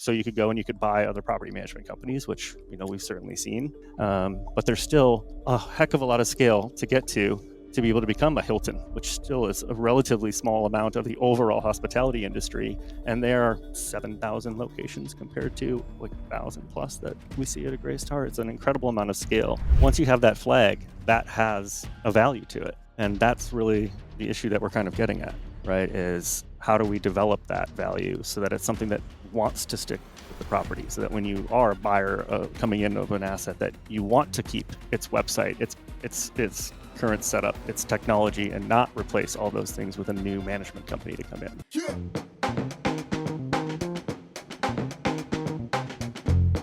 So you could go and you could buy other property management companies, which we've certainly seen, but there's still a heck of a lot of scale to get to be able to become a Hilton, which still is a relatively small amount of the overall hospitality industry. And there are 7,000 locations compared to like 1,000 plus that we see at a Gray Star. It's an incredible amount of scale. Once you have that flag, that has a value to it. And that's really the issue that we're kind of getting at, right? Is how do we develop that value so that it's something that wants to stick with the property, so that when you are a buyer coming in of an asset, that you want to keep its website, its current setup, its technology, and not replace all those things with a new management company to come in.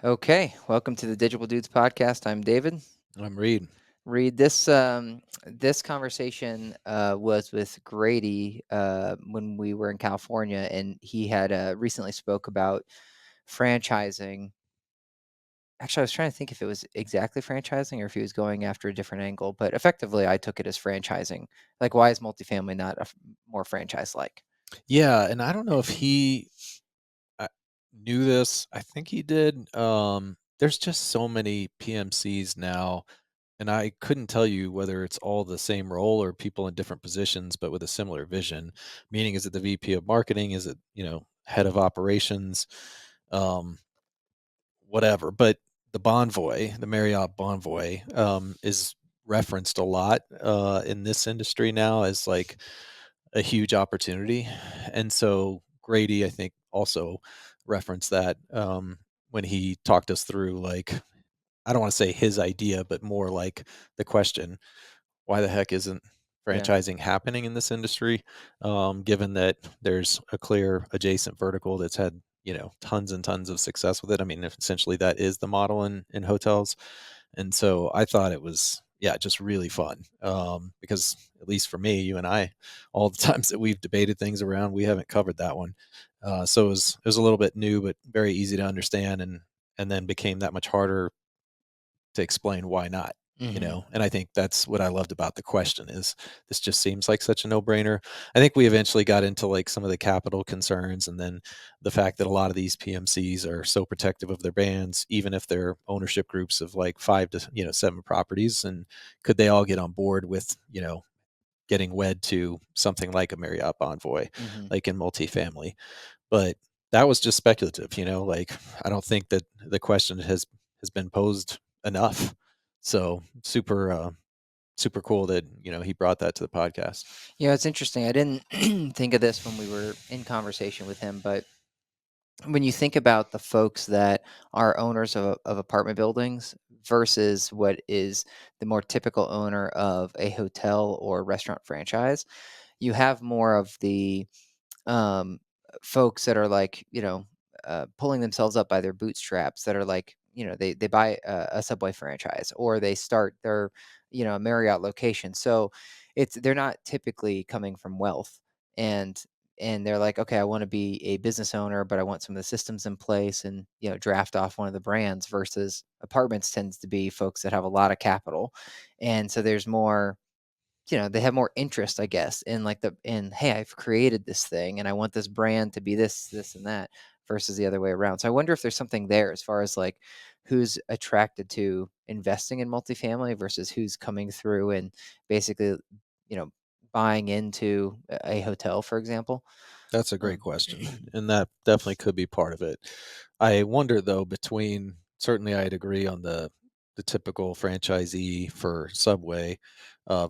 Okay, welcome to the Digital Dudes podcast. I'm David. I'm Reed. Reed, this conversation was with Grady when we were in California, and he had recently spoke about franchising. Actually, I was trying to think if it was exactly franchising or if he was going after a different angle, but effectively, I took it as franchising. Like, why is multifamily not more franchise-like? Yeah, and I don't know if he knew this. I think he did. There's just so many PMCs now, and I couldn't tell you whether it's all the same role or people in different positions, but with a similar vision. Meaning, is it the VP of marketing? Is it head of operations? Um, Whatever. But the Bonvoy, the Marriott Bonvoy, is referenced a lot in this industry now as like a huge opportunity. And so Grady, I think, also referenced that when he talked us through, like, I don't want to say his idea, but more like the question, why the heck isn't Yeah. franchising happening in this industry? Given that there's a clear adjacent vertical that's had, tons and tons of success with it. I mean, essentially that is the model in hotels. And so I thought it was, yeah, just really fun. Because at least for me, you and I, all the times that we've debated things around, we haven't covered that one. So it was a little bit new, but very easy to understand, and then became that much harder to explain why not. Mhm. And I think that's what I loved about the question is this just seems like such a no-brainer. I think we eventually got into like some of the capital concerns, and then the fact that a lot of these PMCs are so protective of their brands, even if they're ownership groups of like 5 to 7 properties, and could they all get on board with getting wed to something like a Marriott Bonvoy, Mhm. like in multifamily. But that was just speculative, like I don't think that the question has been posed enough. So super cool that he brought that to the podcast. Yeah, it's interesting. I didn't think of this when we were in conversation with him, but when you think about the folks that are owners of apartment buildings versus what is the more typical owner of a hotel or restaurant franchise, you have more of the um, folks that are like, pulling themselves up by their bootstraps that are like, they buy a Subway franchise or they start their, a Marriott location. So they're not typically coming from wealth, and they're like, okay, I want to be a business owner, but I want some of the systems in place and, draft off one of the brands versus apartments tends to be folks that have a lot of capital. And so there's more, they have more interest, I guess, in like hey, I've created this thing and I want this brand to be this, and that versus the other way around. So I wonder if there's something there as far as like who's attracted to investing in multifamily versus who's coming through and basically, you know, buying into a hotel, for example. That's a great Um, question, and that definitely could be part of it. I wonder though, between certainly I'd agree on the typical franchisee for Subway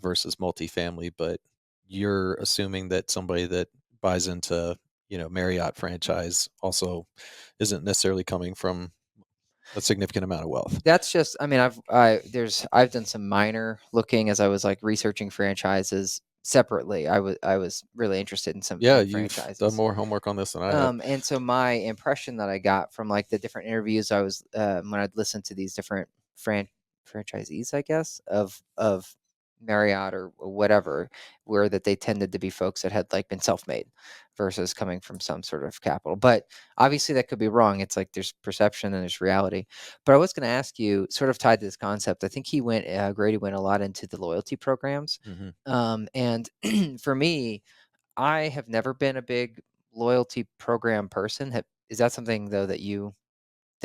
versus multifamily, but you're assuming that somebody that buys into Marriott franchise also isn't necessarily coming from a significant amount of wealth. That's just, I mean, I've done some minor looking as I was like researching franchises separately. I was really interested in Yeah, in you've done franchises. more homework on this than I have. And so my impression that I got from like the different interviews I was when I'd listened to these different franchisees, I guess, of Marriott or whatever, were that they tended to be folks that had like been self-made versus coming from some sort of capital. But obviously that could be wrong. It's like there's perception and there's reality. But I was going to ask you, sort of tied to this concept. I think Grady went a lot into the loyalty programs, Hmm. and for me, I have never been a big loyalty program person. is that something though that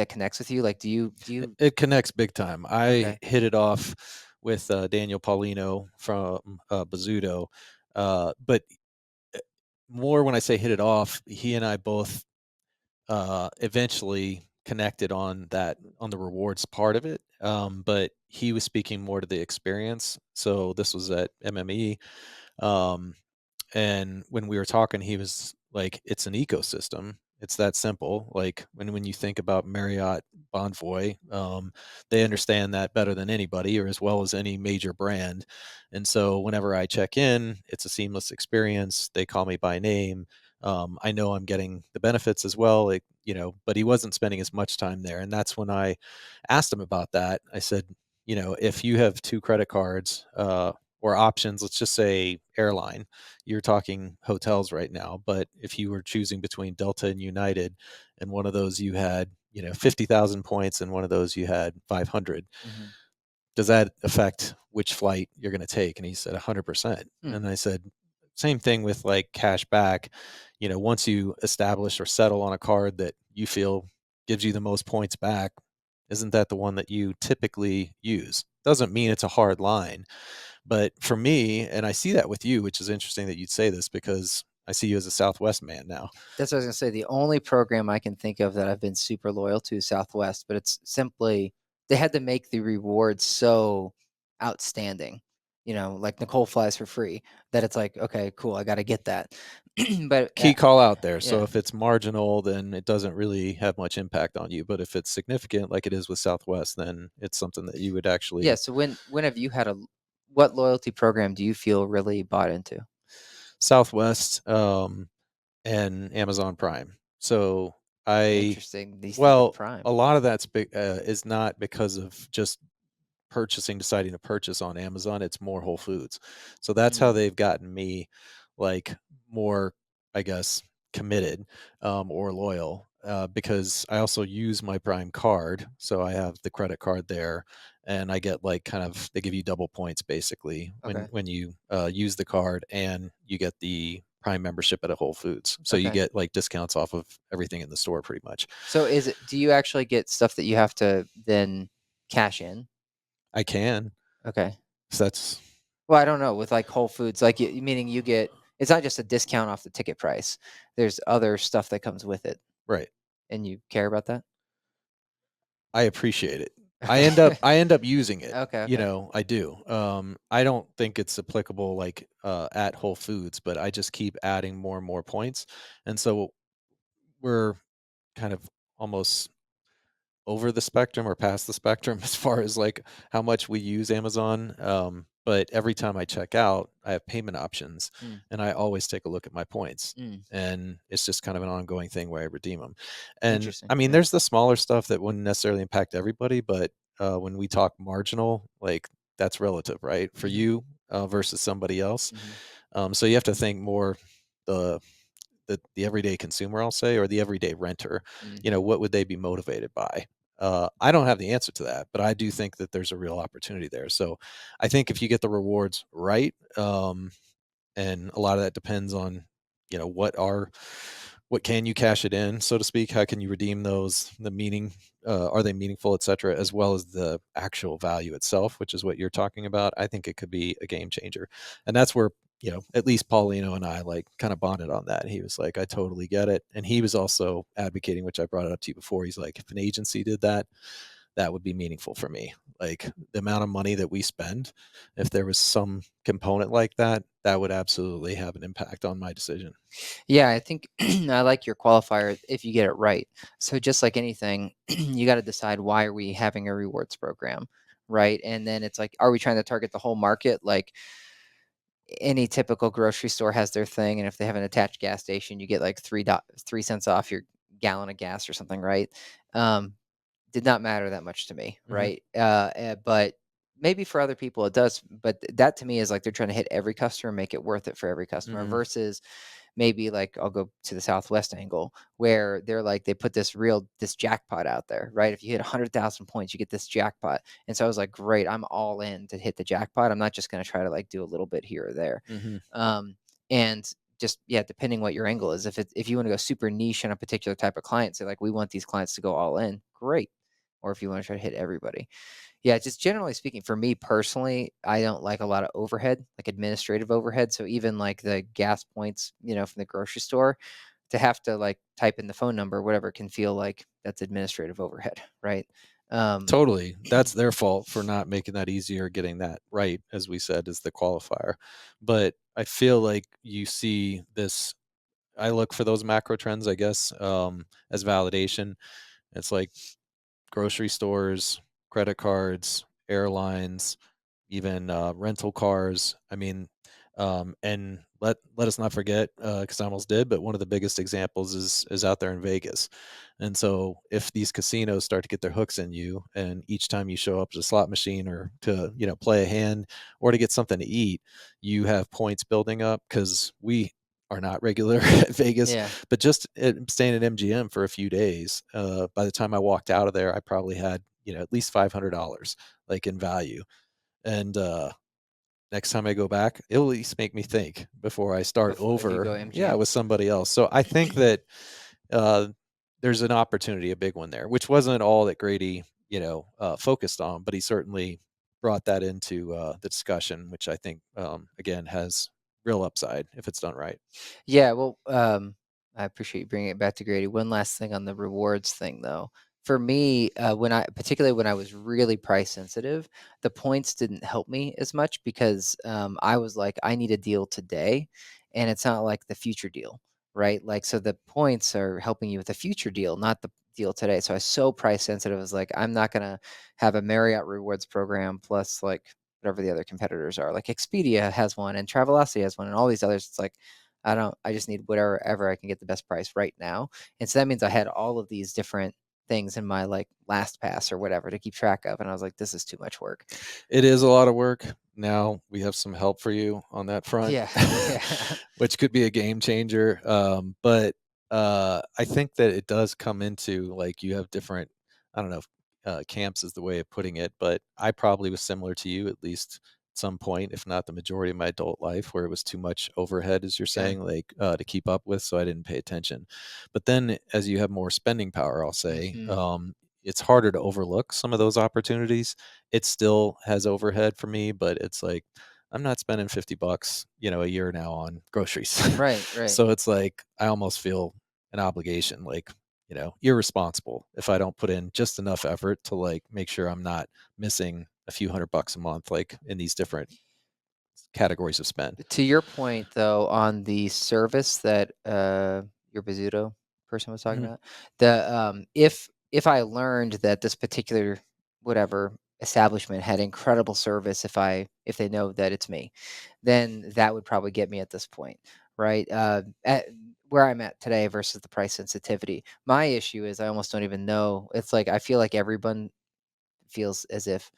connects with you? Like, It connects big time. I okay. hit it off with Daniel Paulino from Bazzuto, but more when I say hit it off, he and I both eventually connected on the rewards part of it. But he was speaking more to the experience. So this was at MME. Um, and when we were talking, he was like, "It's an ecosystem. It's that simple." Like when you think about Marriott Bonvoy, they understand that better than anybody, or as well as any major brand. And so whenever I check in, it's a seamless experience. They call me by name. I know I'm getting the benefits as well. Like, but he wasn't spending as much time there, and that's when I asked him about that. I said, if you have two credit cards, or options, let's just say airline, you're talking hotels right now, but if you were choosing between Delta and United, and one of those you had, 50,000 points, and one of those you had 500, Mhm. does that affect which flight you're going to take? And he said 100%. Hmm. And I said, same thing with like cash back. Once you establish or settle on a card that you feel gives you the most points back, isn't that the one that you typically use? Doesn't mean it's a hard line, but for me, and I see that with you, which is interesting that you'd say this because I see you as a Southwest man now. That's what I was gonna say. The only program I can think of that I've been super loyal to is Southwest, but it's simply they had to make the rewards so outstanding. Like Nicole flies for free, that it's like, okay, cool, I got to get that. But Key call out there. So yeah, if it's marginal, then it doesn't really have much impact on you. But if it's significant, like it is with Southwest, then it's something that you would yeah. actually So when have you had what loyalty program do you feel really bought into? Southwest and Amazon Prime. So I, Interesting. These think of well, Prime. a lot of that's is not because of just deciding to purchase on Amazon, it's more Whole Foods. So that's how Mm, they've gotten me like more, I guess, committed or loyal because I also use my Prime card. So I have the credit card there and I get like kind of, they give you double points basically when, okay. you use the card and you get the Prime membership at a Whole Foods. So you Okay. get like discounts off of everything in the store pretty much. So do you actually get stuff that you have to then cash in? I can. Okay. So that's Well, I don't know with like Whole Foods, like meaning you get it's not just a discount off the ticket price. There's other stuff that comes with it, right. and you care about that. I appreciate it. Okay. I end up using it. Okay. Okay. I do. I don't think it's applicable like at Whole Foods, but I just keep adding more and more points. And so we're kind of almost over the spectrum or past the spectrum as far as like how much we use Amazon. But every time I check out, I have payment options Mm, and I always take a look at my points. mm. And it's just kind of an ongoing thing where I redeem them. And Interesting. I mean, Yeah. there's the smaller stuff that wouldn't necessarily impact everybody, but when we talk marginal, like that's relative, right? For Hmm. you versus somebody else. Hmm. So you have to think more the the everyday consumer, I'll say, or the everyday renter, Hmm. what would they be motivated by? I don't have the answer to that, but I do think that there's a real opportunity there. So I think if you get the rewards right, and a lot of that depends on, what can you cash it in, so to speak? How can you redeem those? The meaning, are they meaningful, et cetera, as well as the actual value itself, which is what you're talking about. I think it could be a game changer. And that's where, at least Paulino and I like kind of bonded on that. He was like, I totally get it. And he was also advocating, which I brought it up to you before. He's like, if an agency did that, that would be meaningful for me. Like the amount of money that we spend, if there was some component like that, that would absolutely have an impact on my decision. Yeah, I think I like your qualifier if you get it right. So just like anything, you got to decide why are we having a rewards program, right? And then it's like, are we trying to target the whole market? Like any typical grocery store has their thing, and if they have an attached gas station, you get like 3 cents off your gallon of gas or something, right? Um, did not matter that much to me, Hmm. right? But maybe for other people it does. But that to me is like they're trying to hit every customer, make it worth it for every customer, Hmm. versus maybe like I'll go to the Southwest angle where they're like they put this jackpot out there, right? If you hit 100,000 points, you get this jackpot. And so I was like, great, I'm all in to hit the jackpot. I'm not just going to try to like do a little bit here or there. Hmm. Um, and just, yeah, depending what your angle is. If you want to go super niche on a particular type of client, say like we want these clients to go all in, great. Or if you want to try to hit everybody. Yeah, just generally speaking, for me personally, I don't like a lot of overhead, like administrative overhead. So even like the gas points, from the grocery store, to have to like type in the phone number, whatever, can feel like that's administrative overhead, right? Um, Totally. That's their fault for not making that easier, getting that right, as we said, is the qualifier. But I feel like you see this. I look for those macro trends, I guess, as validation. It's like grocery stores, credit cards, airlines, even rental cars. I mean, and let us not forget, because I almost did, but one of the biggest examples is out there in Vegas. And so, if these casinos start to get their hooks in you, and each time you show up to a slot machine or to play a hand or to get something to eat, you have points building up because we are not regular at Vegas, yeah. but just staying at MGM for a few days, by the time I walked out of there, I probably had at least $500 like in value. And next time I go back, it'll at least make me think before I start If you go over, yeah, MGM. with somebody else. So I think that uh, there's an opportunity, a big one there, which wasn't all that Grady, focused on, but he certainly brought that into the discussion, which I think, again, has real upside if it's done right. Yeah, well, I appreciate you bringing it back to Grady. One last thing on the rewards thing, though. For me, particularly when I was really price sensitive, the points didn't help me as much because I was like, I need a deal today, and it's not like the future deal, right? Like, so the points are helping you with the future deal, not the deal today. So I was so price sensitive. I was like, I'm not gonna have a Marriott rewards program plus like whatever the other competitors are. Like Expedia has one, and Travelocity has one, and all these others. It's like I just need whatever I can get the best price right now. And so that means I had all of these different things in my like last pass or whatever to keep track of. And I was like, this is too much work. It is a lot of work. Now we have some help for you on that front, Yeah. Yeah. which could be a game changer. But I think that it does come into like you have different, I don't know, if, camps is the way of putting it, but I probably was similar to you at least at some point, if not the majority of my adult life, where it was too much overhead, as you're Okay. saying, like to keep up with. So I didn't pay attention. But then as you have more spending power, I'll say, Hmm. it's harder to overlook some of those opportunities. It still has overhead for me, but it's like I'm not spending $50, a year now on groceries. Right. Right. So it's like I almost feel an obligation, like, irresponsible if I don't put in just enough effort to like make sure I'm not missing a few $100 a month, like in these different categories of spend. To your point, though, on the service that your Bazzuto person was talking Mhm. about, if I learned that this particular whatever establishment had incredible service, if they know that it's me, then that would probably get me at this point, right? At where I'm at today versus the price sensitivity. My issue is I almost don't even know. It's like I feel like everyone feels as if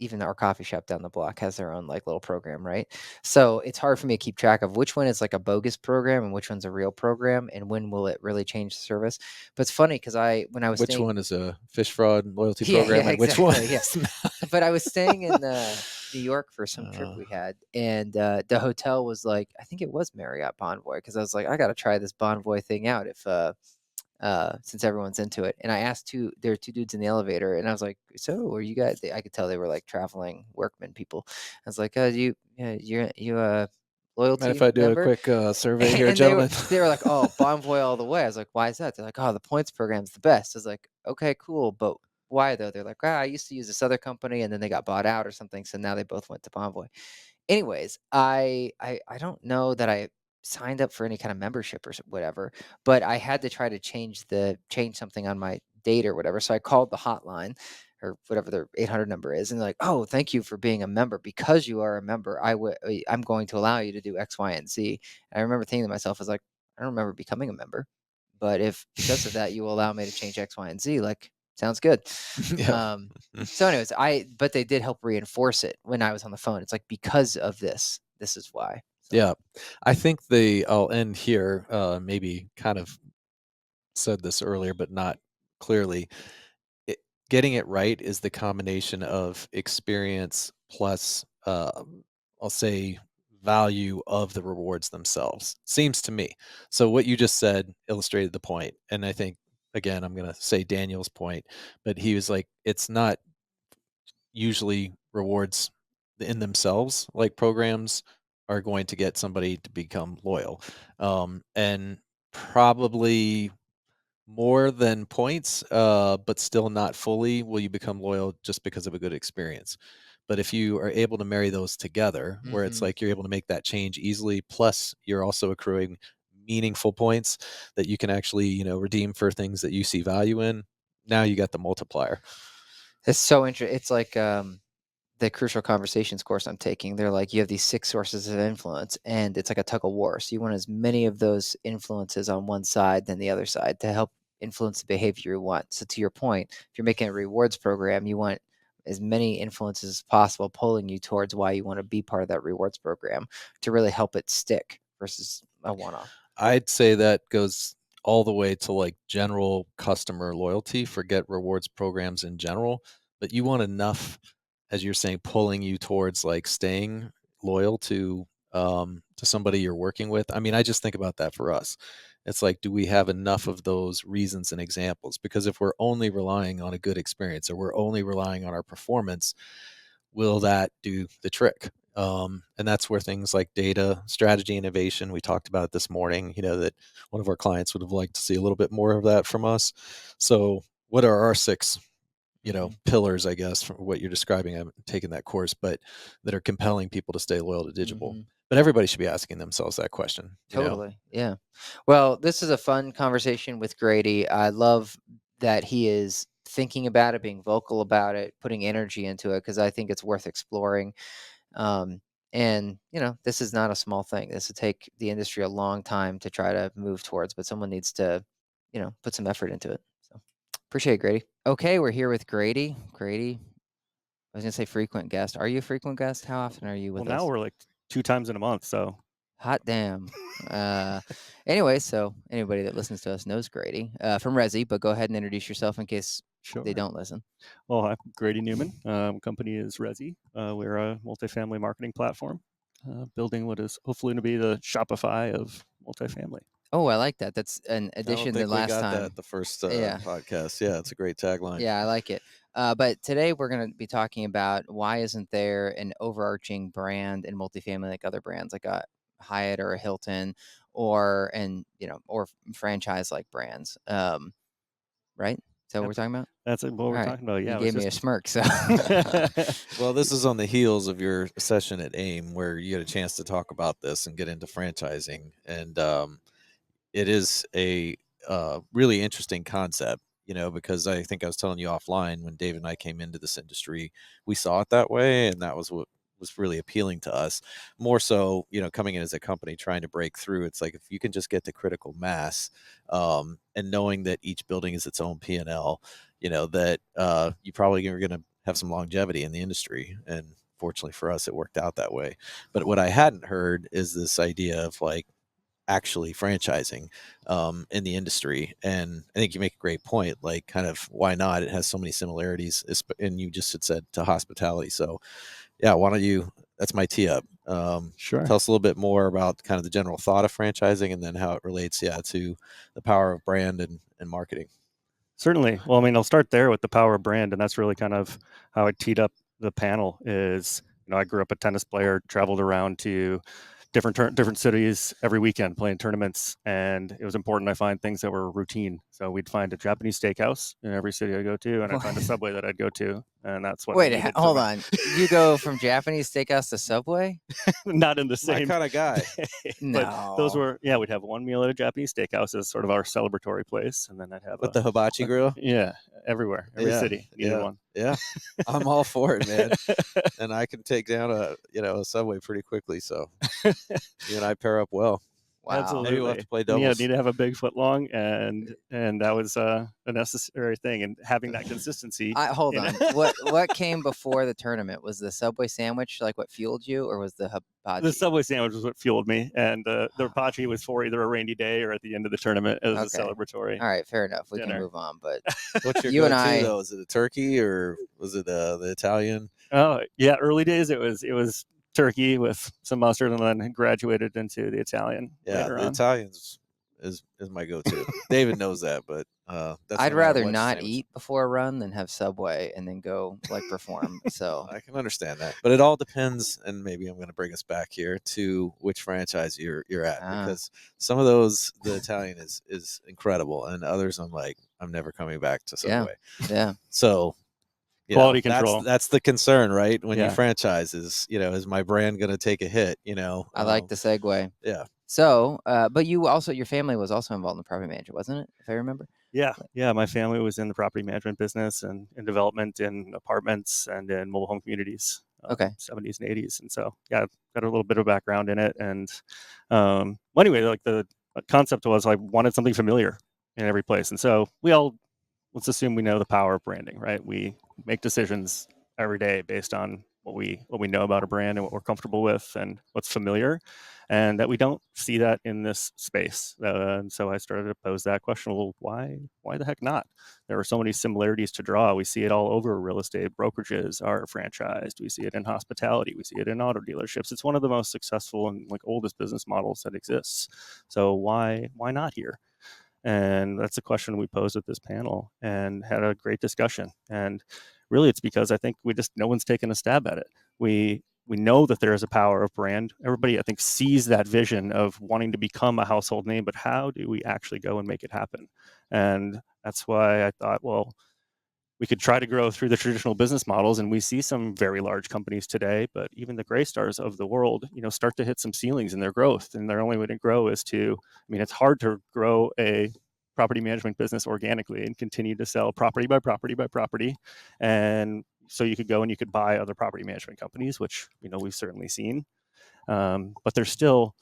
even our coffee shop down the block has their own like little program, right? So it's hard for me to keep track of which one is like a bogus program and which one's a real program and when will it really change the service. But it's funny because when I was Which staying, one is a fish fraud loyalty yeah, program yeah, and which one exactly, yeah. is not? But I was staying in New York for some trip Uh, we had, and the hotel was like, I think it was Marriott Bonvoy, because I was like, I got to try this Bonvoy thing out if since everyone's into it. And I asked there were two dudes in the elevator, and I was like, "So, are you guys?" I could tell they were like traveling workmen people. I was like, you Mind if loyalty I do a member?" quick survey here, And gentlemen? they were like, "Oh, Bonvoy all the way." I was like, "Why is that?" They're like, "Oh, the points program's the best." I was like, "Okay, cool, but why though?" They're like, "Ah, I used to use this other company, and then they got bought out or something, so now they both went to Bonvoy." Anyways, I don't know that I signed up for any kind of membership or whatever, but I had to try to change something on my date or whatever. So I called the hotline or whatever their 800 number is, and they're like, "Oh, thank you for being a member. Because you are a member, I'm going to allow you to do X, Y, and Z." And I remember thinking to myself, I was like, I don't remember becoming a member, but if because of that you will allow me to change X, Y, and Z, like sounds good. Yeah. Um, so anyways, but they did help reinforce it when I was on the phone. It's like, because of this is why. So Yeah. I think I'll end here, maybe kind of said this earlier, but not clearly. It, getting it right is the combination of experience plus, I'll say, value of the rewards themselves, seems to me. So what you just said illustrated the point. And I think, again, I'm going to say Daniel's point, but he was like, it's not usually rewards in themselves, like programs are going to get somebody to become loyal. And probably more than points, but still not fully will you become loyal just because of a good experience. But if you are able to marry those together, where it's Mm-hmm. like you're able to make that change easily, plus you're also accruing meaningful points that you can actually, redeem for things that you see value in, now you got the multiplier. It's so interesting. It's like the Crucial Conversations course I'm taking. They're like, you have these 6 sources of influence, and it's like a tug of war. So you want as many of those influences on one side than the other side to help influence the behavior you want. So to your point, if you're making a rewards program, you want as many influences as possible pulling you towards why you want to be part of that rewards program to really help it stick versus a one-off. I'd say that goes all the way to like general customer loyalty, forget rewards programs in general, but you want enough, as you're saying, pulling you towards like staying loyal to somebody you're working with. I mean, I just think about that for us. It's like, do we have enough of those reasons and examples? Because if we're only relying on a good experience or we're only relying on our performance, will that do the trick? And that's where things like data, strategy, innovation, we talked about it this morning, that one of our clients would have liked to see a little bit more of that from us. So what are our 6, Mhm. pillars, I guess, from what you're describing? I haven't taken that course, but that are compelling people to stay loyal to Digital. Mhm. But everybody should be asking themselves that question. Totally. Yeah. Well, this is a fun conversation with Grady. I love that he is thinking about it, being vocal about it, putting energy into it because I think it's worth exploring. Um, and this is not a small thing. This would take the industry a long time to try to move towards, but someone needs to, put some effort into it. So appreciate it, Grady. Okay, we're here with Grady. Grady, I was gonna say frequent guest. Are you a frequent guest? How often are you Well, with now us? we're like 2 times in a month, so Hot damn. Uh, anyway, so anybody that listens to us knows Grady from Resi, but go ahead and introduce yourself in case they sure. don't listen. Well, I'm Grady Newman. Company is Resi. We're a multifamily marketing platform, building what is hopefully to be the Shopify of multifamily. Oh, I like that. That's an I don't addition than think we last got time. that the first Yeah, podcast. Yeah, it's a great tagline. yeah, I like it. But today we're going to be talking about why isn't there an overarching brand in multifamily like other brands, like a Hyatt or a Hilton, or franchise like brands. Right? Is that what we're That's talking about? that's what All we're right. talking about. You Yeah, it was gave me a just smirk, so Well, this is on the heels of your session at AIM where you had a chance to talk about this and get into franchising. And it is a really interesting concept, because I think I was telling you offline when Dave and I came into this industry, we saw it that way. And that was what was really appealing to us. More so, coming in as a company trying to break through. It's like if you can just get to critical mass and knowing that each building is its own P&L, that you probably are going to have some longevity in the industry. And fortunately for us, it worked out that way. But what I hadn't heard is this idea of like actually franchising in the industry. And I think you make a great point, like kind of why not? It has so many similarities, and you just had said to hospitality. So yeah, why don't you, that's my tee up. sure. Tell us a little bit more about kind of the general thought of franchising and then how it relates, to the power of brand and marketing. Certainly. Well, I mean, I'll start there with the power of brand, and that's really kind of how I teed up the panel. Is I grew up a tennis player, traveled around to different cities every weekend playing tournaments, and it was important I find things that were routine. So we'd find a Japanese steakhouse in every city I go to, and I'd find a Subway that I'd go to, and that's what I Wait, needed for hold my. on. You go from Japanese steakhouse to Subway? Not in the My same kind of guy. day, but those No. were we'd have one meal at a Japanese steakhouse as sort of our celebratory place, and then I'd have With the hibachi grill. yeah, everywhere, every Yeah. city needed Yeah. one. Yeah. I'm all for it, man. And I can take down a Subway pretty quickly. So you and I pair up well. Wow. Maybe we'll have Absolutely. to play And yeah, doubles. need to have a big foot long, and that was a necessary thing, and having that consistency. Hold You know, on. What came before the tournament? Was the Subway sandwich like what fueled you, or was the the hibachi? Subway sandwich was what fueled me, and the hibachi was for either a rainy day or at the end of the tournament as a Okay. celebratory All right, fair enough. We can dinner. move on. But What's your you and go-to I, though? Is it a turkey or was it the Italian? Oh yeah, early days it was turkey with some mustard, and then graduated into the Italian later the on. Italians is my go-to. David knows that, but that's I'd no matter rather what not sandwich. eat before a run than have Subway and then go like perform. So I can understand that, but it all depends, and maybe I'm going to bring us back here to which franchise you're at, because some of those, the Italian is incredible, and others I'm never coming back to yeah, Subway. yeah. So Quality control. that's the concern, right? When you Yeah. franchise is my brand going to take a hit? I like the segue. Yeah. So, but your family was also involved in the property management, wasn't it? If I remember. Yeah. My family was in the property management business and in development in apartments and in mobile home communities. Okay. 70s and 80s, and so yeah, got a little bit of background in it. And well, anyway, like the concept was I wanted something familiar in every place, and so let's assume we know the power of branding, right? We make decisions every day based on what we know about a brand and what we're comfortable with and what's familiar, and that we don't see that in this space. And so I started to pose that question: well, why the heck not? There are so many similarities to draw. We see it all over. Real estate brokerages are franchised. We see it in hospitality. We see it in auto dealerships. It's one of the most successful and oldest business models that exists. So why not here? And that's a question we posed at this panel and had a great discussion. And really, it's because I think no one's taken a stab at it. We know that there is a power of brand. Everybody, I think, sees that vision of wanting to become a household name, but how do we actually go and make it happen? And that's why I thought, well, we could try to grow through the traditional business models, and we see some very large companies today, but even the gray stars of the world, start to hit some ceilings in their growth, and their only way to grow is it's hard to grow a property management business organically and continue to sell property by property by property. And so you could go and you could buy other property management companies, which we've certainly seen, but there's still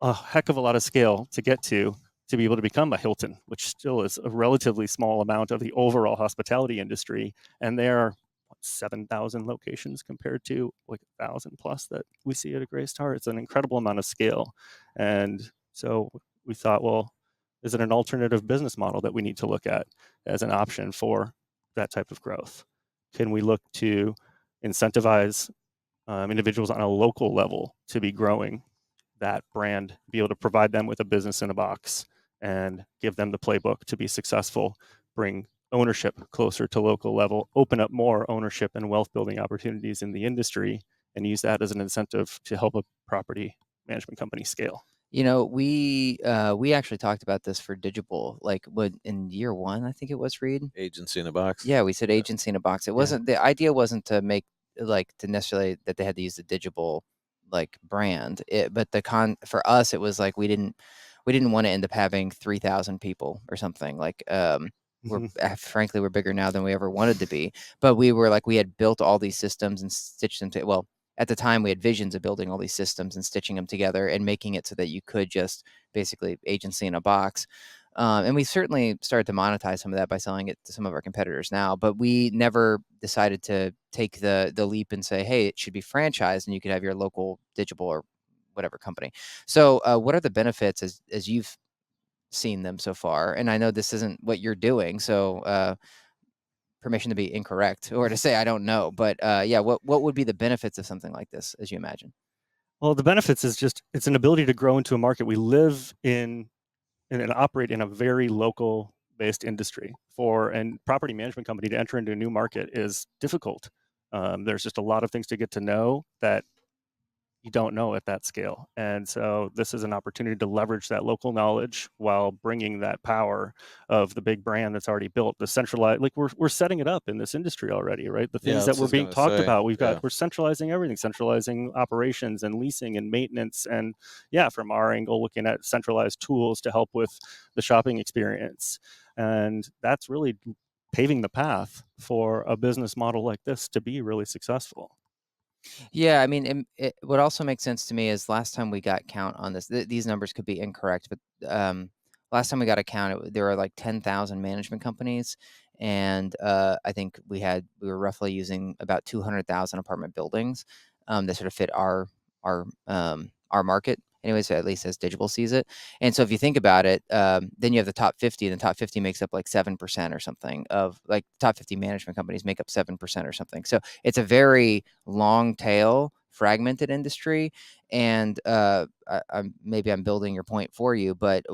a heck of a lot of scale to get to be able to become a Hilton, which still is a relatively small amount of the overall hospitality industry. And there are 7,000 locations compared to 1,000 plus that we see at a Gray Star. It's an incredible amount of scale. And so we thought, well, is it an alternative business model that we need to look at as an option for that type of growth? Can we look to incentivize individuals on a local level to be growing that brand, be able to provide them with a business in a box and give them the playbook to be successful, bring ownership closer to local level, open up more ownership and wealth building opportunities in the industry, and use that as an incentive to help a property management company scale. We actually talked about this for Digital, in year 1, I think it was, Reed. Agency in a box. Yeah, we said agency in a box. It wasn't, the idea wasn't to make to necessarily that they had to use the Digital brand. But for us, it was we didn't want to end up having 3,000 people or something. Frankly, we're bigger now than we ever wanted to be. But we were we had built all these systems and stitched them to, well, at the time we had visions of building all these systems and stitching them together and making it so that you could just basically agency in a box. And we certainly started to monetize some of that by selling it to some of our competitors now, but we never decided to take the leap and say, hey, it should be franchised and you could have your local Digital or whatever company. So what are the benefits as you've seen them so far? And I know this isn't what you're doing, so permission to be incorrect or to say I don't know, but what would be the benefits of something like this as you imagine? Well, the benefits is just it's an ability to grow into a market. We live in and operate in a very local based industry. For a property management company to enter into a new market is difficult. There's just a lot of things to get to know that you don't know at that scale. And so this is an opportunity to leverage that local knowledge while bringing that power of the big brand that's already built. The centralized, we're setting it up in this industry already, right? The things that were being talked about, we're centralizing everything, centralizing operations and leasing and maintenance. And from our angle, looking at centralized tools to help with the shopping experience. And that's really paving the path for a business model like this to be really successful. Yeah, I mean, what also makes sense to me is last time we got count on this. These numbers could be incorrect, but last time we got a count, there were 10,000 management companies, and I think we were roughly using about 200,000 apartment buildings that sort of fit our market. Anyways, at least as Digital sees it. And so if you think about it, then you have the top 50, and the top 50 makes up 7% or something of top 50 management companies make up 7% or something. So it's a very long tail fragmented industry. And maybe I'm building your point for you, but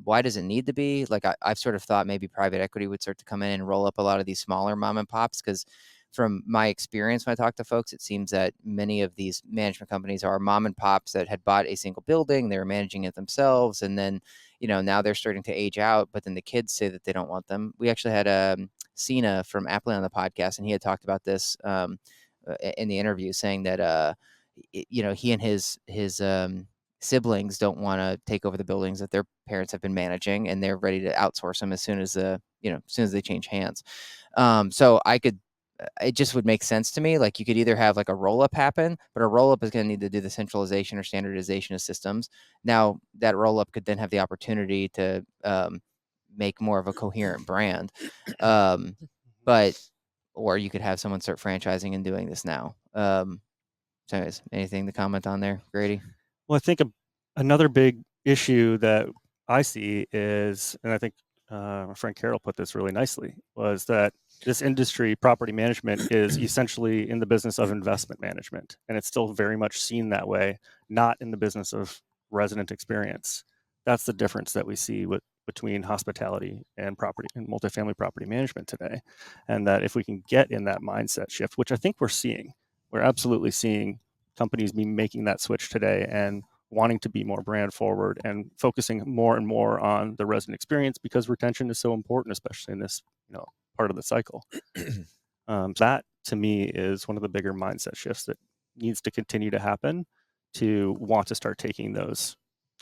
why does it need to be? Like I've sort of thought maybe private equity would start to come in and roll up a lot of these smaller mom and pops, because from my experience when I talk to folks, it seems that many of these management companies are mom and pops that had bought a single building, they were managing it themselves, and then now they're starting to age out. But then the kids say that they don't want them. We actually had Cena from Apple on the podcast, and he had talked about this in the interview, saying that he and his siblings don't want to take over the buildings that their parents have been managing, and they're ready to outsource them as soon as as soon as they change hands. So it just would make sense to me. Like you could either have like a roll up happen, but a roll up is going to need to do the centralization or standardization of systems. Now that roll up could then have the opportunity to make more of a coherent brand. But or you could have someone start franchising and doing this now. So anyways, anything to comment on there, Grady? Well, I think another big issue that I see is, and I think my friend Carol put this really nicely, was that this industry, property management, is essentially in the business of investment management, and it's still very much seen that way, not in the business of resident experience. That's the difference that we see between hospitality and property and multifamily property management today, and that if we can get in that mindset shift, which I think we're absolutely seeing companies be making that switch today and wanting to be more brand forward and focusing more and more on the resident experience, because retention is so important, especially in this part of the cycle. That to me is one of the bigger mindset shifts that needs to continue to happen to want to start taking those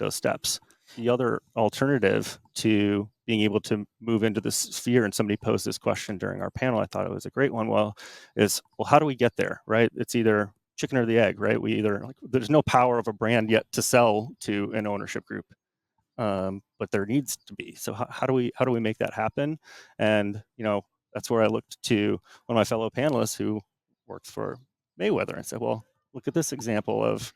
steps. The other alternative to being able to move into this sphere, and somebody posed this question during our panel, I thought it was a great one. Well, how do we get there, right? It's either chicken or the egg, right? There's no power of a brand yet to sell to an ownership group, but there needs to be. So how do we make that happen? And that's where I looked to one of my fellow panelists who works for Mayweather and said, well, look at this example of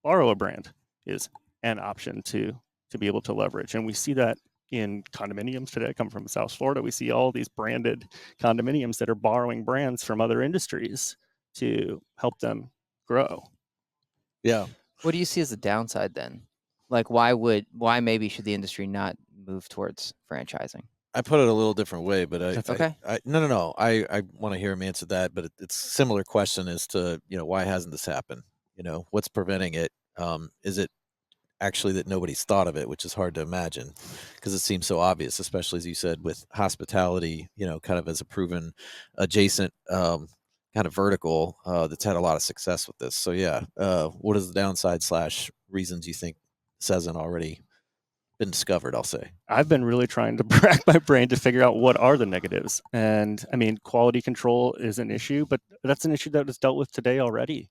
borrow a brand is an option to be able to leverage. And we see that in condominiums today. I come from South Florida. We see all these branded condominiums that are borrowing brands from other industries to help them grow. Yeah. What do you see as the downside then? Like why maybe should the industry not move towards franchising? I put it a little different way, but That's Okay. no. I want to hear him answer that, but it's a similar question as to, why hasn't this happened? What's preventing it? Is it actually that nobody's thought of it, which is hard to imagine because it seems so obvious, especially as you said with hospitality, kind of as a proven adjacent kind of vertical that's had a lot of success with this. So yeah, what is the downside / reasons you think this hasn't already been discovered? I'll say. I've been really trying to rack my brain to figure out what are the negatives. And I mean, quality control is an issue, but that's an issue that is dealt with today already,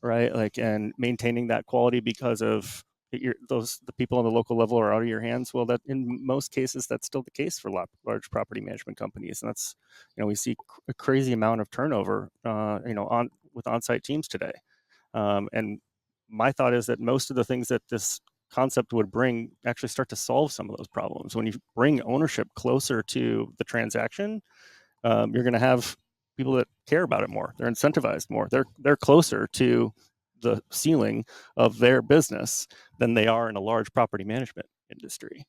right? Like, and maintaining that quality because of the people on the local level are out of your hands. Well, that in most cases, that's still the case for large property management companies. And that's, we see a crazy amount of turnover, with on-site teams today. And my thought is that most of the things that this concept would bring actually start to solve some of those problems. When you bring ownership closer to the transaction, you're going to have people that care about it more. They're incentivized more. They're closer to the ceiling of their business than they are in a large property management industry.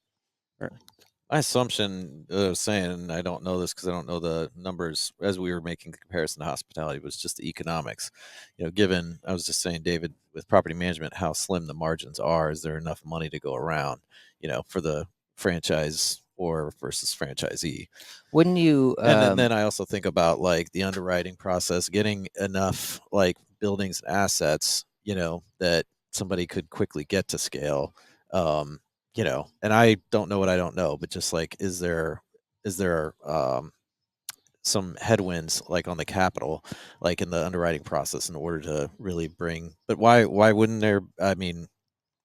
My assumption, saying, and I don't know this because I don't know the numbers as we were making the comparison to hospitality, was just the economics. Given, I was just saying, David, with property management, how slim the margins are, is there enough money to go around, for the franchise or versus franchisee? Wouldn't you? And then I also think about like the underwriting process, getting enough like buildings and assets, that somebody could quickly get to scale. And I don't know what I don't know, but just like, is there some headwinds like on the capital, like in the underwriting process in order to really bring, but why wouldn't there, I mean,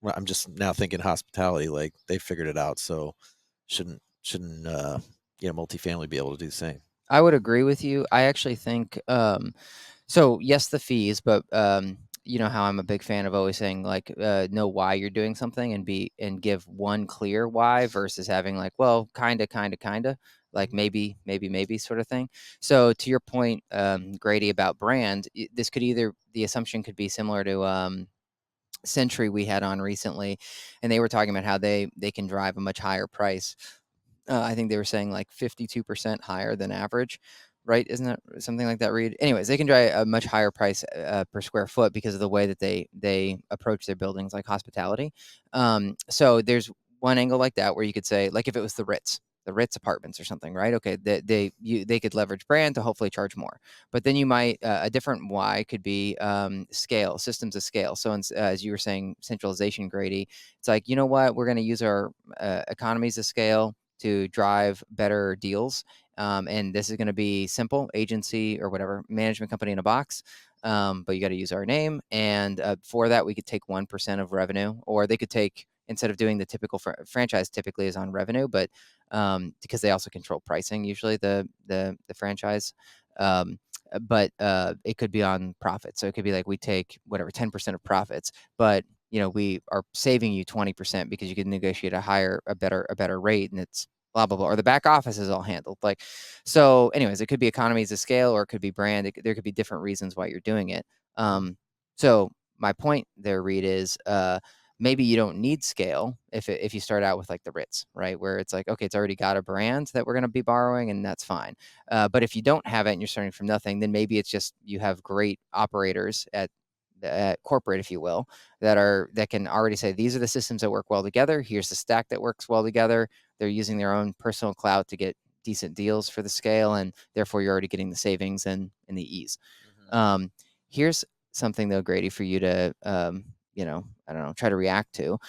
I'm just now thinking hospitality, like they figured it out. So shouldn't, multifamily be able to do the same? I would agree with you. I actually think so yes, the fees, but you know how I'm a big fan of always saying like know why you're doing something and give one clear why versus having like, well, kinda. like maybe sort of thing. So to your point, Grady, about brand, this could either, the assumption could be similar to Century we had on recently, and they were talking about how they can drive a much higher price. I think they were saying like 52% higher than average, right? Isn't that something like that, Reed? Anyways, they can drive a much higher price per square foot because of the way that they approach their buildings, like hospitality. So there's one angle like that where you could say, like if it was the Ritz apartments or something, right? Okay, they could leverage brand to hopefully charge more, but then you might, a different why could be scale, systems of scale. So as you were saying, centralization, Grady, it's like, you know what, we're going to use our economies of scale to drive better deals. And this is going to be simple, agency or whatever, management company in a box. But you got to use our name. And for that, we could take 1% of revenue, or they could take, instead of doing the typical franchise typically is on revenue, but because they also control pricing, usually the franchise. But it could be on profit. So it could be like we take whatever 10% of profits, but we are saving you 20% because you can negotiate a better rate, and it's blah blah blah. Or the back office is all handled. Like, so, anyways, it could be economies of scale, or it could be brand. There could be different reasons why you're doing it. So my point there, Reed, is maybe you don't need scale if you start out with like the Ritz, right? Where it's like, okay, it's already got a brand that we're going to be borrowing, and that's fine. But if you don't have it and you're starting from nothing, then maybe it's just you have great operators at corporate, if you will, that can already say, these are the systems that work well together. Here's the stack that works well together. They're using their own personal cloud to get decent deals for the scale, and therefore you're already getting the savings and the ease. Here's something though, Grady, for you to I don't know, try to react to.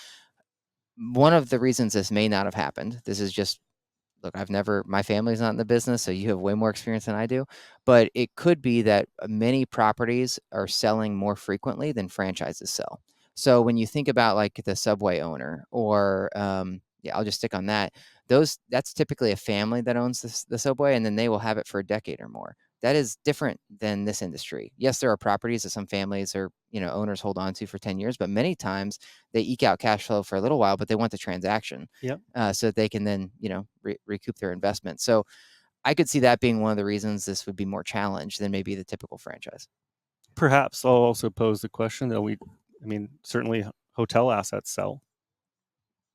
One of the reasons this may not have happened, this is just, look, my family's not in the business, so you have way more experience than I do, but it could be that many properties are selling more frequently than franchises sell. So when you think about like the Subway owner, or yeah, I'll just stick on that. That's typically a family that owns the Subway, and then they will have it for a decade or more. That is different than this industry. Yes, there are properties that some families or owners hold on to for 10 years, but many times they eke out cash flow for a little while, but they want the transaction. Yep. So that they can then recoup their investment. So I could see that being one of the reasons this would be more challenged than maybe the typical franchise. Perhaps I'll also pose the question that certainly hotel assets sell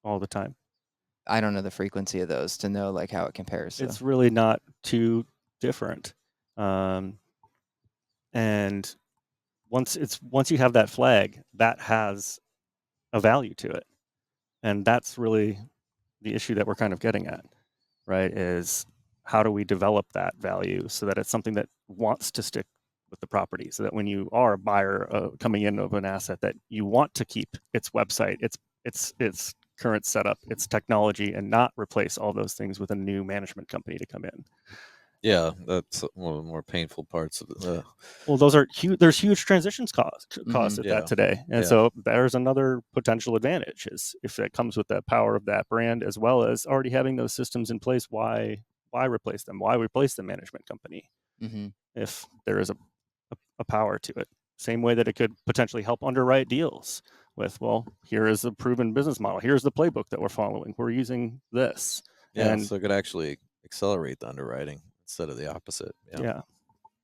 all the time. I don't know the frequency of those to know like how it compares. It's really not too different. And once you have that flag, that has a value to it. And that's really the issue that we're kind of getting at, right? Is how do we develop that value so that it's something that wants to stick with the property, so that when you are a buyer coming in of an asset, that you want to keep its website, its current setup, its technology, and not replace all those things with a new management company to come in. Yeah, that's one of the more painful parts of the. Well, those are huge. There's huge transitions caused at Yeah. that today, and Yeah. so there's another potential advantage is if it comes with the power of that brand, as well as already having those systems in place. Why replace them? Why replace the management company if there is a power to it? Same way that it could potentially help underwrite deals with, well, here is a proven business model. Here's the playbook that we're following. We're using this. Yeah, and so it could actually accelerate the underwriting instead of the opposite. yeah.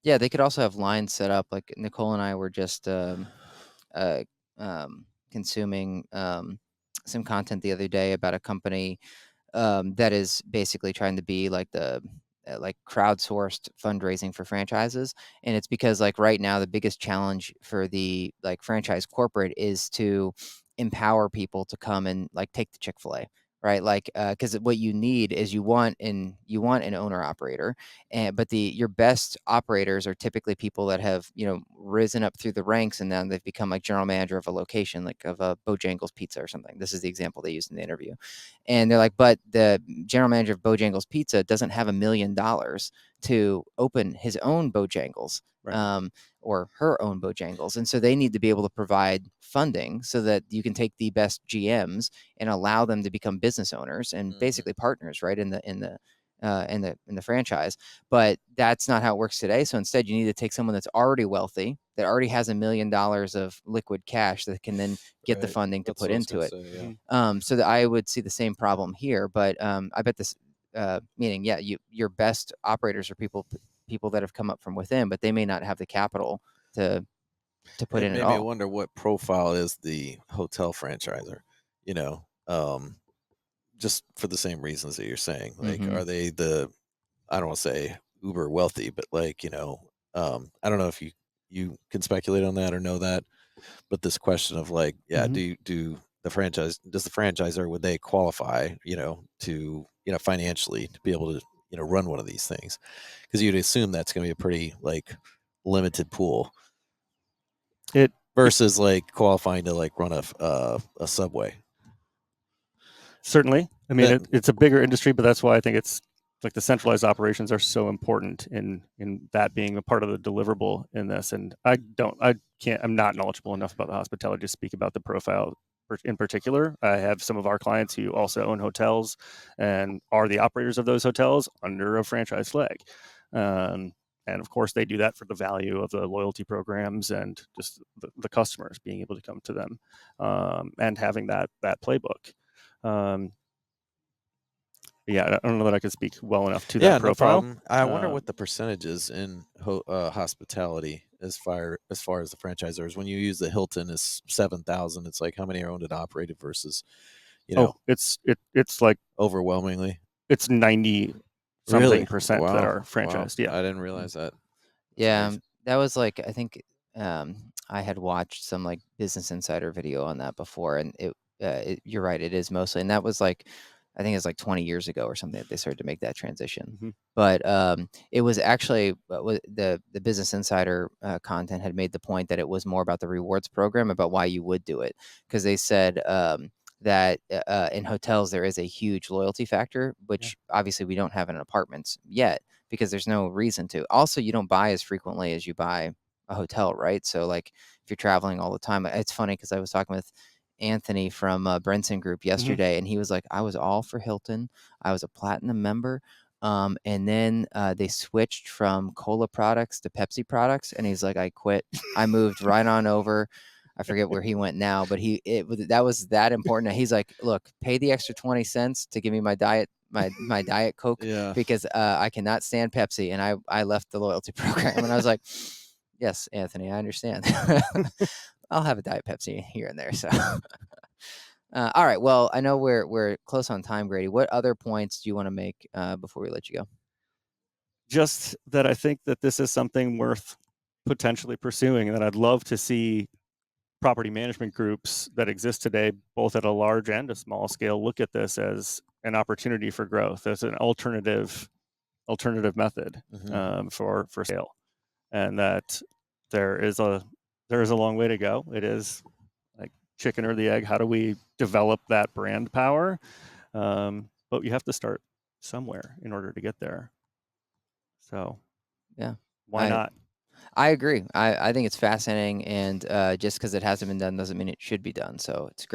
Yeah, they could also have lines set up. Like Nicole and I were just consuming some content the other day about a company that is basically trying to be like the like crowdsourced fundraising for franchises. And it's because like right now the biggest challenge for the like franchise corporate is to empower people to come and like take the Chick-fil-A, right? Like because what you need is you want an owner operator, but your best operators are typically people that have risen up through the ranks, and then they've become like general manager of a location, like of a Bojangles Pizza or something. This is the example they used in the interview. And they're like, but the general manager of Bojangles Pizza doesn't have $1 million to open his own Bojangles, Right. or her own Bojangles. And so they need to be able to provide funding so that you can take the best GMs and allow them to become business owners and basically partners, right, in the franchise. But that's not how it works today. So instead, you need to take someone that's already wealthy, that already has $1 million of liquid cash that can then get the funding to put into it. Say, yeah. So that I would see the same problem here, but I bet meaning, yeah, your best operators are people that have come up from within, but they may not have the capital to put It in at made me all. wonder what profile is the hotel franchisor, you know, just for the same reasons that you're saying. Like, Mhm. are they I don't want to say uber wealthy, but like, I don't know if you can speculate on that or know that, but this question of like, yeah, Mhm. does the franchisor, would they qualify, to, financially to be able to, run one of these things? Because you'd assume that's going to be a pretty like limited pool It versus like qualifying to like run a Subway. certainly. I mean, That it's a bigger industry, but that's why I think it's like the centralized operations are so important in that being a part of the deliverable in this. And I'm not knowledgeable enough about the hospitality to speak about the profile in particular. I have some of our clients who also own hotels and are the operators of those hotels under a franchise flag. And of course, they do that for the value of the loyalty programs and just the customers being able to come to them, and having that playbook. Yeah, I don't know that I could speak well enough to that Yeah, no profile. problem. I wonder what the percentage is in hospitality as far as the franchisors. When you use the Hilton is 7,000, it's like how many are owned and operated versus, It's like overwhelmingly. it's 90 Really? something percent that Wow. are Wow. franchised. Yeah. I didn't realize that. That's Yeah, amazing. that was like, I think, I had watched some like Business Insider video on that before, and you're right, it is mostly, and that was like, I think it's like 20 years ago or something that they started to make that transition. Mhm. But it was actually the Business Insider content had made the point that it was more about the rewards program, about why you would do it, because they said that in hotels there is a huge loyalty factor, which obviously we don't have in apartments yet, because there's no reason to. Also, you don't buy as frequently as you buy a hotel, right? So, like, if you're traveling all the time, it's funny because I was talking with Anthony from Brenson Group yesterday, and he was like, "I was all for Hilton. I was a platinum member, and then they switched from cola products to Pepsi products, and he's like, I quit. I moved right on over." I forget where he went now, but that was that important. He's like, "Look, pay the extra 20 cents to give me my diet Coke, Yeah. because I cannot stand Pepsi," and I left the loyalty program, and I was like, "Yes, Anthony, I understand. I'll have a Diet Pepsi here and there." So, all right. Well, I know we're close on time, Grady. What other points do you want to make before we let you go? Just that I think that this is something worth potentially pursuing, and that I'd love to see property management groups that exist today, both at a large and a small scale, look at this as an opportunity for growth, as an alternative method for sale, and that there is a long way to go. It is like chicken or the egg. How do we develop that brand power? But you have to start somewhere in order to get there. So Yeah, why I not? I agree. I think it's fascinating, and just because it hasn't been done doesn't mean it should be done. So it's a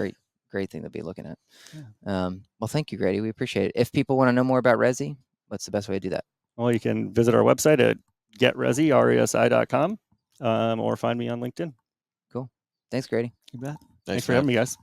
great thing to be looking at. Yeah. Well, thank you, Grady. We appreciate it. If people want to know more about Resi, what's the best way to do that? Well, you can visit our website at getresi.com, or find me on LinkedIn. Cool. Thanks, Grady. You bet. Thanks, Thanks for having me, guys.